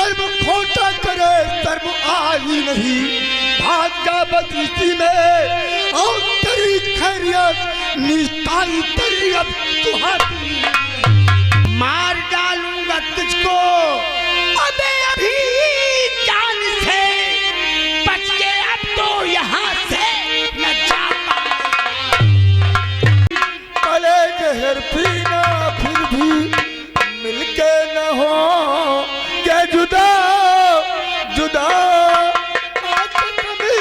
कर्म खोटा करे कर्म आई नहीं, भाग जा बदृष्टि में और तेरी खैरियत निस्तारी तेरी अब तुहारी। मार डालूंगा तुझको अबे अभी जान से, बच के अब तो यहाँ से न जा पाए। पले जहर पीना फिर भी मिलके न हो के जुदा जुदा आके कभी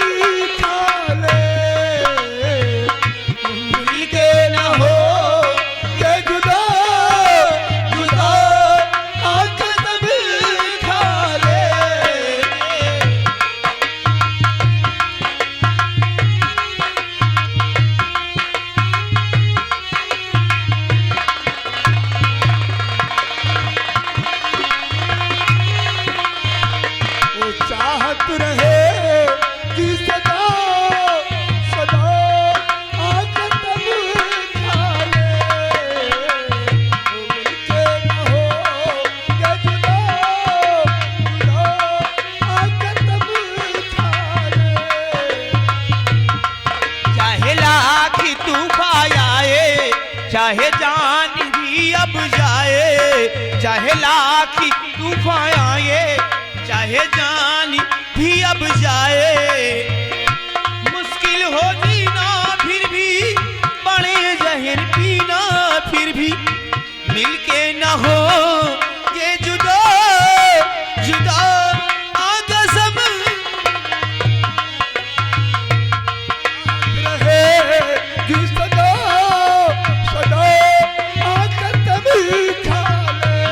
खा ले, मिलके न हो के जुदा जुदा आके कभी खा ले। वो चाहत रहे कि सदा सदा आके तब खा ले, वो मिलके न हो के जुदा जुदा आके तब खा ले। चाहे लाख तूफान आए, चाहे जान भी अब जाए, चाहे लाख तूफान आए, चाहे जान भी अब जाए। मुश्किल हो जीना फिर भी, बड़े जहर पीना फिर भी, मिलके न हो ये जुदा जुदा आगा सब। रहे कि सदा सदा आके तब खा ले।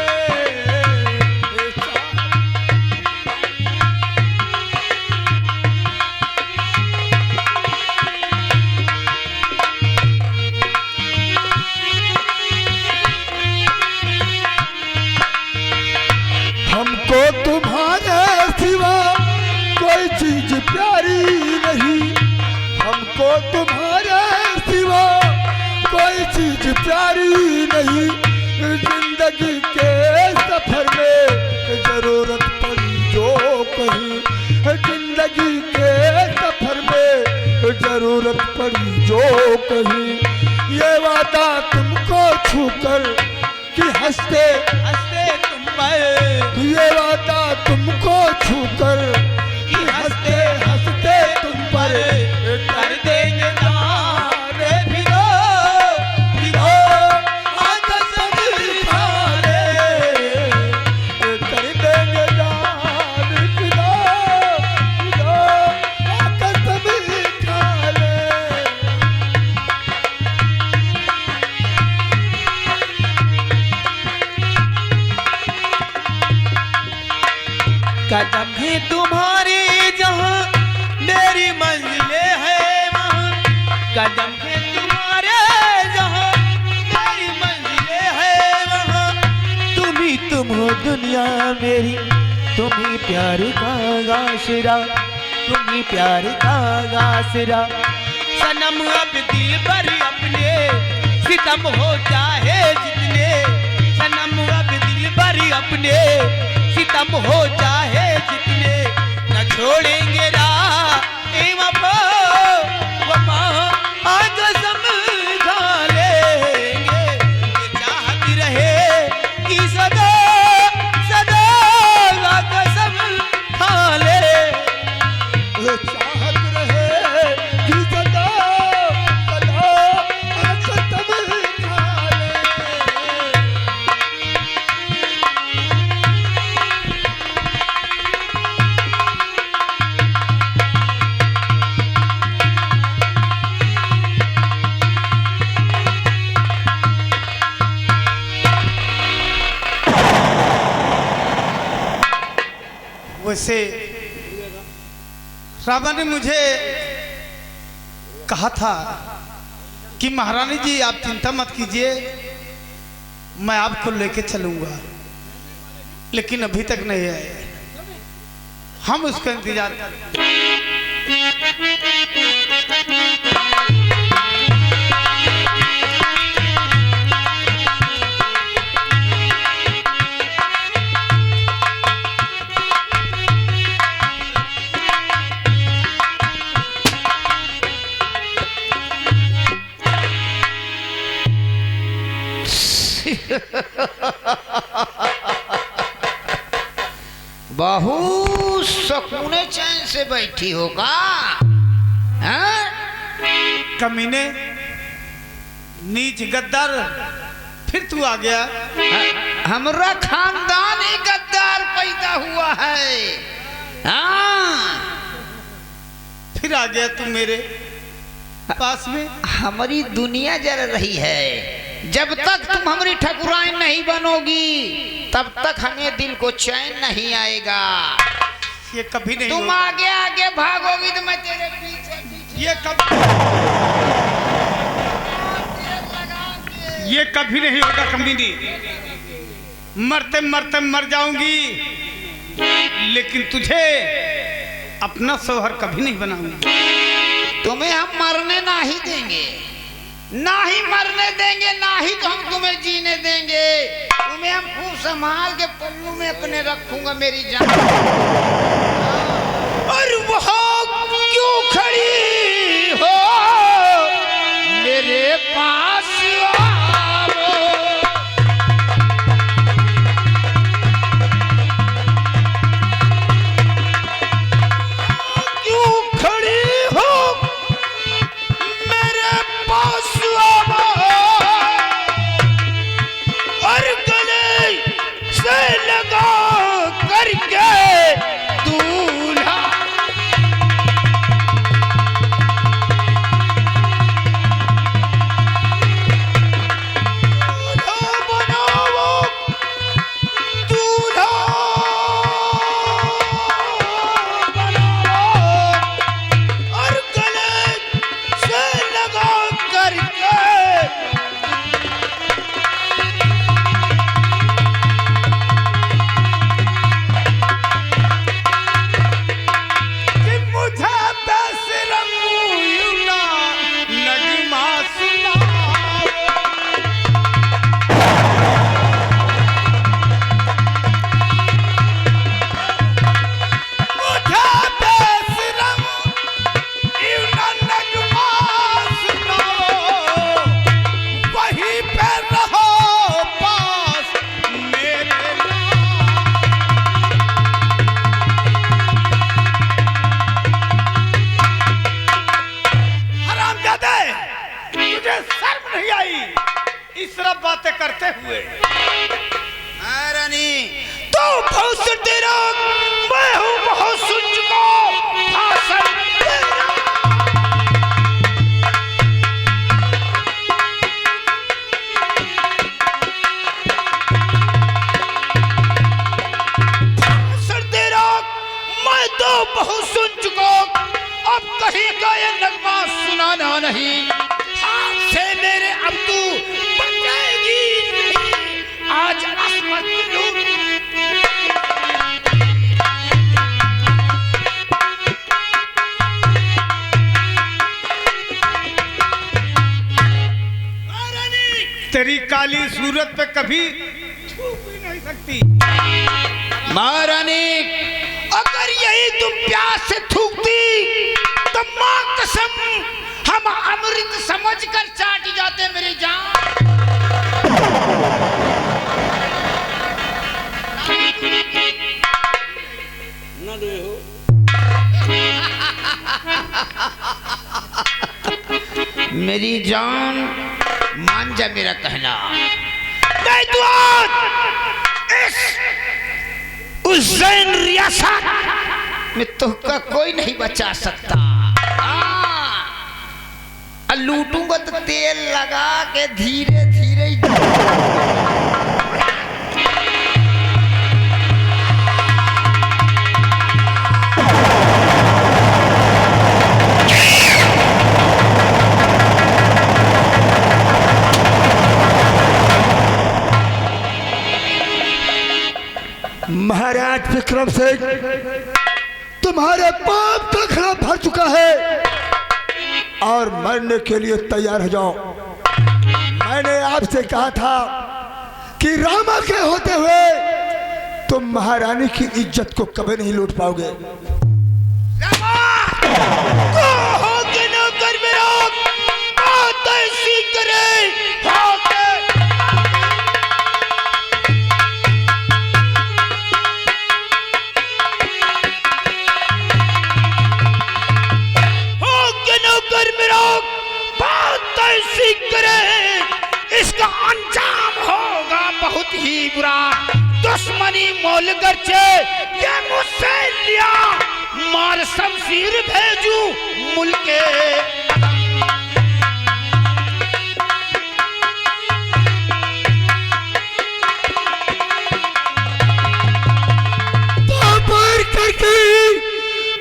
हमको तुम्हारे सिवा कोई चीज प्यारी नहीं, हमको तुम्हारे सिवा कोई चीज प्यारी नहीं। जिंदगी के सफर में जरूरत पड़ी जो कहीं, जिंदगी के सफर में जरूरत पड़ी जो कहीं। ये वादा तुमको छूकर कि हंसते हंसते तुम पर, ये वादा तुमको छूकर कि हंसते हंसते तुम पर कर देंगे जाने फिरो फिरो आका सब खा ले, कर देंगे जान फिरो फिरो आका सब खा ले। कदम है तुम्हारे जहाँ मेरी मंजिलें है वहाँ, कदम है तुम्हारे जहाँ मेरी मंजिलें है वहाँ। तुम हो दुनिया मेरी, तुम ही प्यार का गाशरा, तुम ही प्यार का गाशरा। सनम अब दिल पर अपने सितम हो चाहे जितने, सनम अब दिल पर अपने सितम हो चाहे जितने, न छोड़ेंगे राह ए वफा वफा आज समझा लेंगे। ये चाहत रहे कि सदा सदा कसम खा ले। ये चाहत रहे कि सदा सदा आका तब खा ले। वैसे रावण ने मुझे कहा था कि महारानी जी आप चिंता मत कीजिए, मैं आपको लेके चलूंगा, लेकिन अभी तक नहीं आए। हम उसका इंतजार कर। बहुत सुकूने चैन से बैठी होगा। हाँ? कमीने, नीच गद्दार, फिर तू आ गया। हमरा खानदान ही गद्दार पैदा हुआ है। हाँ? फिर आ गया तू मेरे पास में। हमारी दुनिया जल रही है। जब तक तुम हमारी ठकुराइन नहीं बनोगी तब तक हमें दिल को चैन नहीं आएगा। ये कभी नहीं तुम होगा। आगे आगे भागोगी तो मैं तेरे पीछे ये कभी नहीं होगा कमीनी। मरते मरते मर जाऊंगी लेकिन तुझे अपना शौहर कभी नहीं बनाऊंगी। तुम्हें हम मरने ना ही देंगे, ना ही मरने देंगे, ना ही तो हम तुम्हें जीने देंगे। तुम्हें हम खूब संभाल के पल्लू में अपने रखूंगा मेरी जान। और वो क्यों खड़ी हो मेरे पास आओ। क्यों खड़ी हो मेरे पास आओ और गले से लगा करके दूल्हा। इस तरह बातें करते हुए महारानी तो बहुत तेरा मैं हूँ बहुत सुन चुका भाषण तेरा। भाषण तेरा मैं तो बहुत सुन चुका, अब कहीं का ये नगमा सुनाना नहीं। हाथ से मेरे अब तू बचेगी नहीं, आज असमत लूट। तेरी काली सूरत पे कभी थूक भी नहीं सकती। महारानी अगर यही तुम प्यास से थूकती तो मां कसम हम अमृत समझकर चाट जाते मेरी जान। न दे हो मेरी जान मान जा मेरा कहना। नहीं तो आज इस उज्जैन रियासत में तुमका कोई नहीं बचा सकता। लूटूंगा तो तेल लगा के धीरे धीरे महाराज विक्रम सिंह, तुम्हारे पाप का घड़ा भर चुका है और मरने के लिए तैयार हो जाओ। मैंने आपसे कहा था कि रामा के होते हुए तुम महारानी की इज्जत को कभी नहीं लूट पाओगे। बड़ी बुरा दुश्मनी मोल गर्चे ये मुझसे लिया मार शमशीर भेजू मुल्के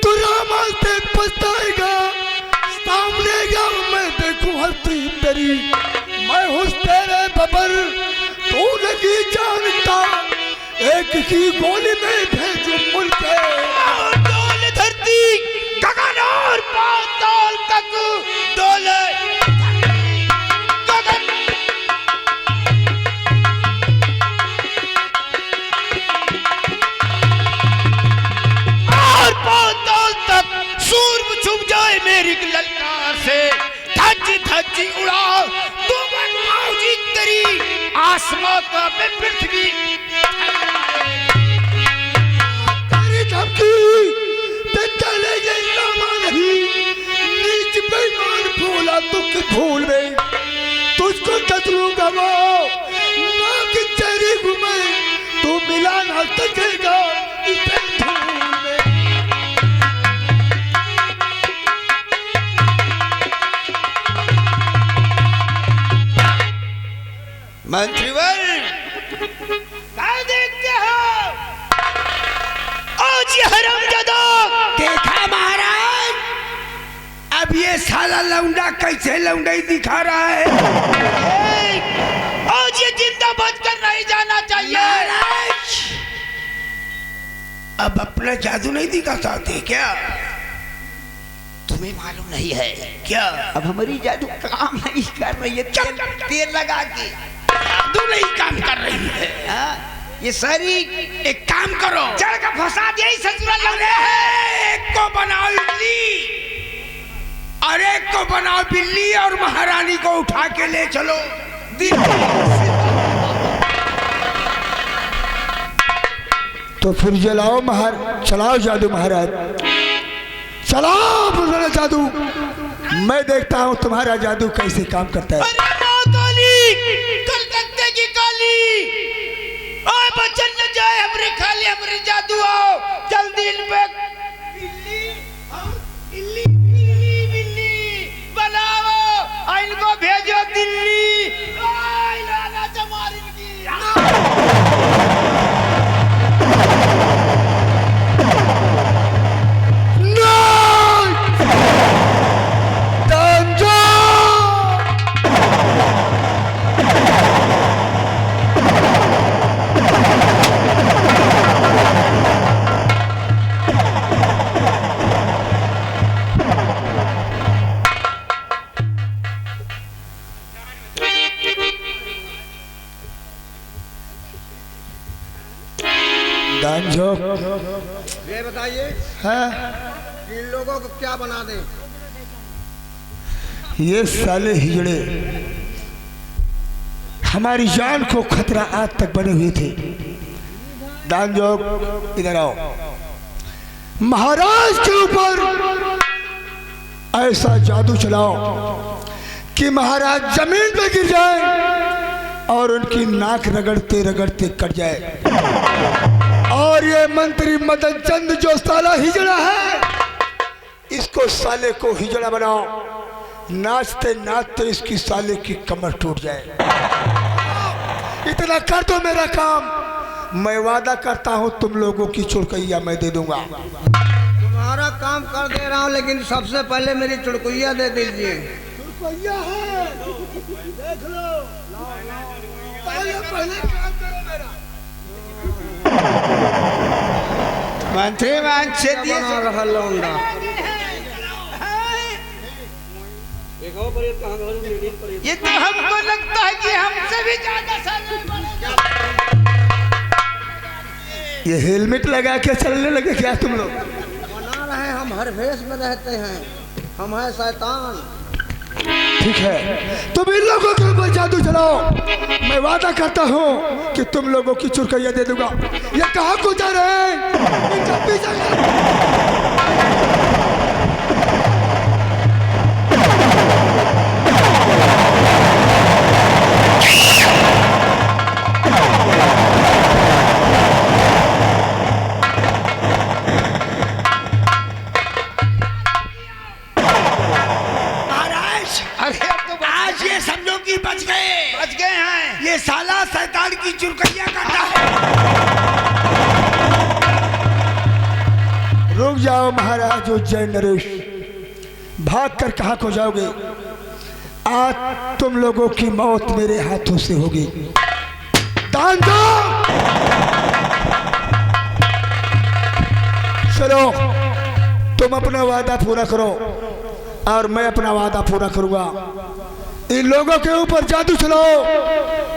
तो रामा से पछताएगा सामने गया मैं देखूं हस्ती तेरी मैं हूँ तेरे बबर तू नहीं जानता एक की गोली में भेजू मुल्के डोल धरती गगन और पाताल तक डोले गगन और पाताल तक सूर्य छुप जाए मेरी ललकार से धज्जी धज्जी उड़ाओ तू मौजी तेरी आसमां का पे पृथ्वी नीच बेईमान भूला दुख भूल में तुझको टकलूंगा वो ना कि तेरी घूमे तू मिला ना सकेगा इसे धूल में मंत्रीवर क्या देखते हो आज ये हरामजादा देखा महाराज, अब ये साला लौंडा कैसे लौंडाई दिखा रहा है। आज ये जिंदा बचकर नहीं जाना चाहिए। अब अपना जादू नहीं दिखा सकते क्या? तुम्हें मालूम नहीं है क्या अब हमारी जादू काम नहीं कर रही है, तेल लगा के जादू नहीं काम कर रही है? हाँ? ये सारी एक काम करो, जड़ का फंसा दिया ही ससुराल लौंडे एक को बनाओ इडली और एक को बनाओ बिल्ली और महारानी को उठा के ले चलो तो फिर जलाओ चलाओ जादू महाराज, चलाओ बुजुर्ग जादू। मैं देखता हूँ तुम्हारा जादू कैसे काम करता है। अरे काली, कलकत्ते की काली, ओए बचन न जाए हमरे खाली हमरे जादू आओ जल्दी इन पे बिल्ली बनाओ इनको भेजो दिल्ली। ओए लाला चमार इनकी ये बताइए हाँ? इन लोगों को क्या बना दें? ये साले हिजड़े हमारी जान को खतरा आज तक बने हुए थे। दानजोग इधर आओ। महाराज के ऊपर ऐसा जादू चलाओ कि महाराज जमीन पे गिर जाए और उनकी नाक रगड़ते रगड़ते कट जाए। और ये मंत्री मदन चंद जो साला हिजड़ा है, इसको साले को हिजड़ा बनाओ, नाचते नाचते इसकी साले की कमर टूट जाए। इतना कर दो मेरा काम, मैं वादा करता हूँ तुम लोगों की चुड़कैया मैं दे दूंगा। तुम्हारा काम कर दे रहा हूँ, लेकिन सबसे पहले मेरी चुड़कुइया दे दीजिए। चुड़कैया है, देख लो। पहले काम करो मेरा। मंत्री बना रहा लौंडा। ये तो हमको लगता है कि हमसे भी ज्यादा साले ये हेलमेट लगा के चलने लगे क्या तुम लोग? बना रहे हम हर भेष में रहते हैं, हम हैं शैतान। ठीक है, तुम इन लोगों के ऊपर जादू चलाओ, मैं वादा करता हूँ कि तुम लोगों की चुड़कैया दे दूंगा। ये कहाँ को जा रहे हैं? इनका पीछा करो। की चुरकैया करता है। रुक जाओ महाराज उज्जैन नरेश, भाग कर कहाँ को जाओगे? आज तुम लोगों की मौत मेरे हाथों से होगी। दान दो। चलो तुम अपना वादा पूरा करो और मैं अपना वादा पूरा करूंगा। इन लोगों के ऊपर जादू चलाओ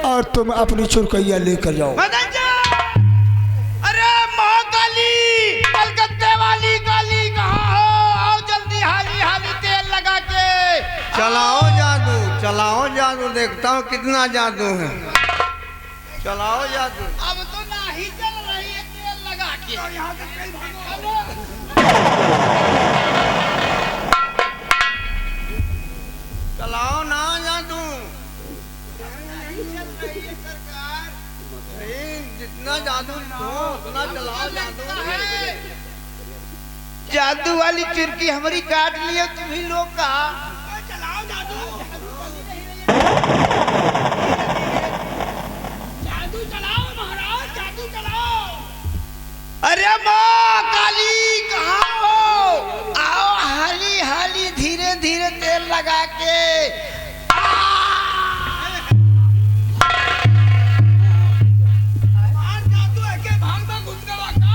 और तुम अपनी चुरकैया लेकर जाओ। मदन जी! अरे महाकाली, कलकत्ते वाली काली कहाँ हो? आओ जल्दी, हाली हाली तेल लगा के चलाओ जादू, देखता हूँ कितना जादू है। चलाओ जादू। अब तो ना ही चल रही है तेल लगा के। यहाँ से तेल भागो। चलाओ ना जादू। जितना जादू हो उतना चलाओ जादू। जादू वाली चुरकी हमारी काट लिया, तुम ही लोग कहा। चलाओ जादू। जादू चलाओ महाराज, जादू चलाओ। अरे माँ काली कहाँ हो? आओ हाली हाली धीरे धीरे तेल लगा के। जादू है के भाग में घुस गया का।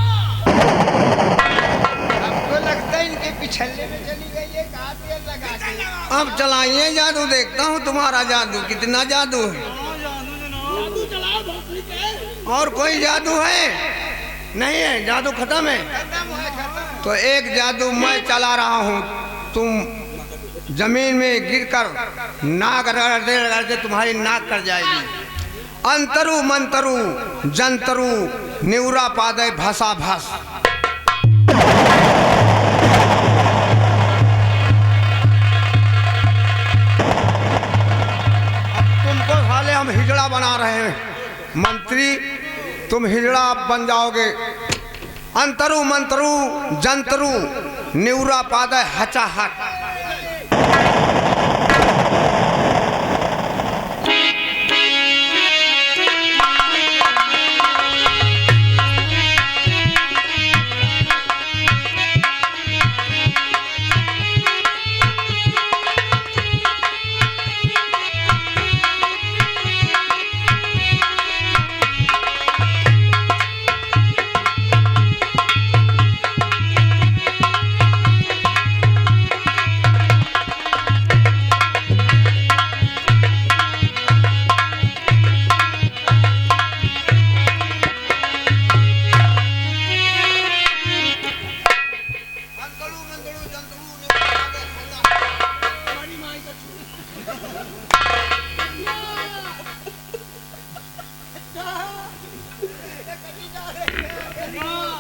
हमको लगता है इनके पिछले में चली गई है। कहाँ तेल लगा के? अब चलाइए जादू, देखता हूँ तुम्हारा जादू कितना जादू है। जादू चलाओ भोसड़ी के। और कोई जादू है? नहीं है, जादू खत्म है। तो एक जादू मैं चला रहा हूँ, तुम जमीन में गिरकर नाक रगड़ते रगड़ते तुम्हारी नाक कट जाएगी। अंतरु मंतरु जंतरु निउरा पादय भाषा भास। अब तुमको साले हम हिजड़ा बना रहे हैं, मंत्री तुम हिजड़ा बन जाओगे। अंतरु मंतरु जंतरु निउरा पादय हचाहट।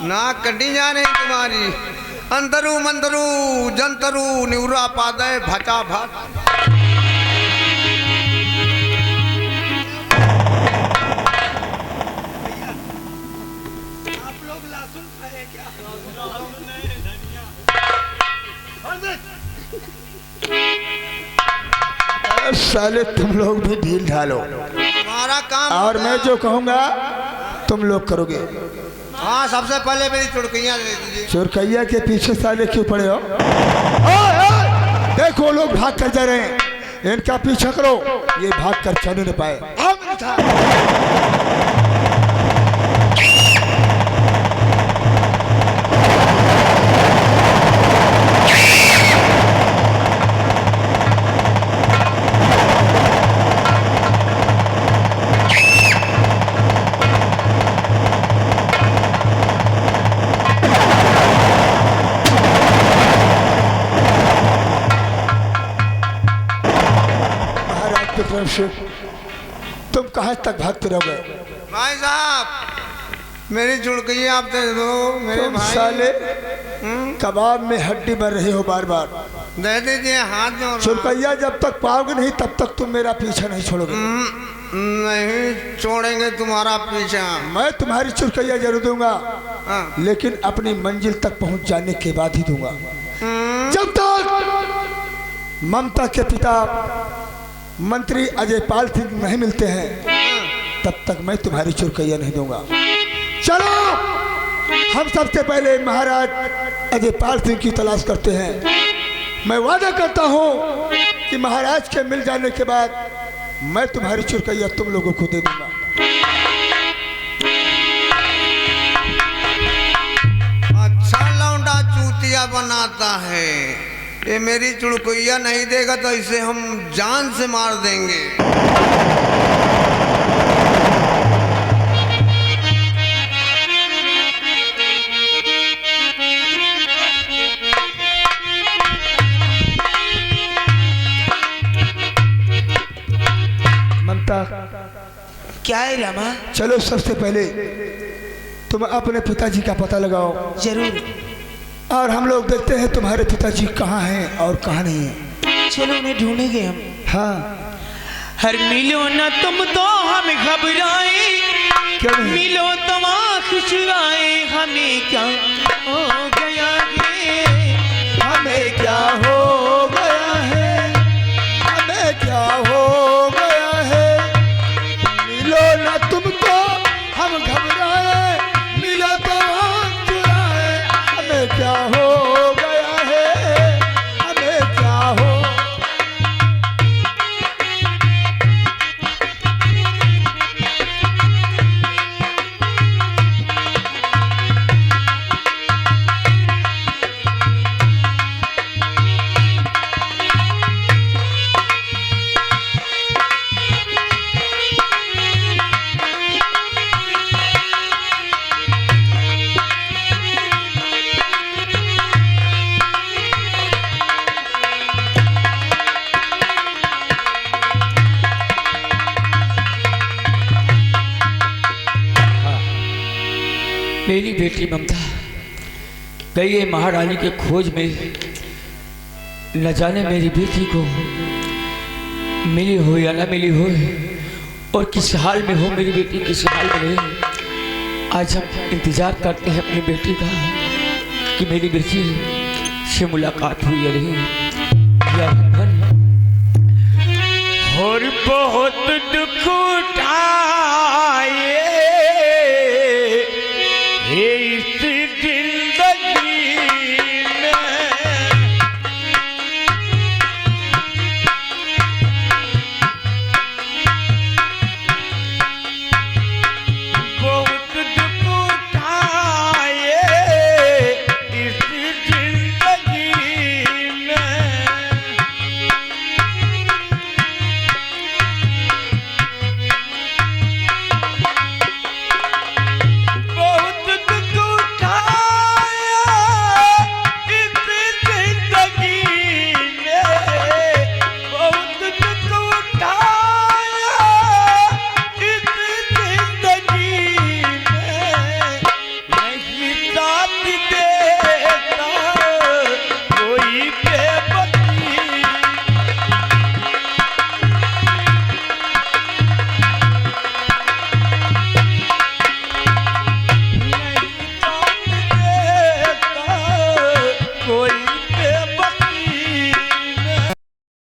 नाक कटी जा रही तुम्हारी। अंतरु मंतरु जंतरु निउरा पादय भचा भट। आप लोग लहसुन खाए क्या? साले तुम लोग भी ढील ढालो तुम्हारा काम और मैं जो कहूँगा तुम लोग करोगे। हाँ, सबसे पहले मेरी चुड़कैया दे दीजिए। चुरकैया के पीछे साले क्यों पड़े हो? ओए, ओए, देखो लोग भाग कर जा रहे हैं, इनका पीछा करो, ये भाग कर चल नहीं पाए। आओ मेरे साथ। विक्रम सिंह, तुम कहाँ तक भागते रहोगे? भाई साहब, मेरी चुड़कैया आप दे दो मेरे तुम भाई। साले कबाब में हड्डी भर रहे हो बार बार। दे दीजिए, हाथ जोड़। चुरकैया जब तक पाओगे नहीं तब तक तुम मेरा पीछा नहीं छोड़ोगे। नहीं छोड़ेंगे तुम्हारा पीछा। मैं तुम्हारी चुरकैया जरूर दूंगा, हाँ। लेकिन अपनी मंजिल तक पहुंच जाने के बाद ही दूंगा। जब तक ममता के पिता मंत्री अजय पाल सिंह नहीं मिलते हैं तब तक मैं तुम्हारी चुरकैया नहीं दूंगा। चलो हम सबसे पहले महाराज अजयपाल सिंह की तलाश करते हैं। मैं वादा करता हूँ कि महाराज के मिल जाने के बाद मैं तुम्हारी चुरकैया तुम लोगों को दे दूंगा। अच्छा लौंडा चूतिया बनाता है, ये मेरी चुड़कैया नहीं देगा तो इसे हम जान से मार देंगे। ममता, क्या है रामा? चलो सबसे पहले तुम अपने पिताजी का पता लगाओ। जरूर। और हम लोग देखते हैं तुम्हारे पिताजी कहाँ हैं और कहाँ नहीं हैं। चलो उन्हें ढूंढेंगे हम। हाँ। हर मिलो न तुम तो हम घबराए, क्यों नहीं? मिलो तुम आँख चुराए, हमें क्या हो गया है, हमें क्या हो गया है, हमें क्या हो गया है। मिलो ना तुमको हम घबराए, मिलो तो हम चुराए। हमें क्या हो गया है, हमें क्या हो। मेरी बेटी ममता गई है महारानी के खोज में। न जाने मेरी बेटी को मिली हो या ना मिली हो, और किस हाल में हो मेरी बेटी, किस हाल में रहे। आज हम इंतजार करते हैं अपनी बेटी का कि मेरी बेटी से मुलाकात हुई या नहीं। या और बहुत दुख उठा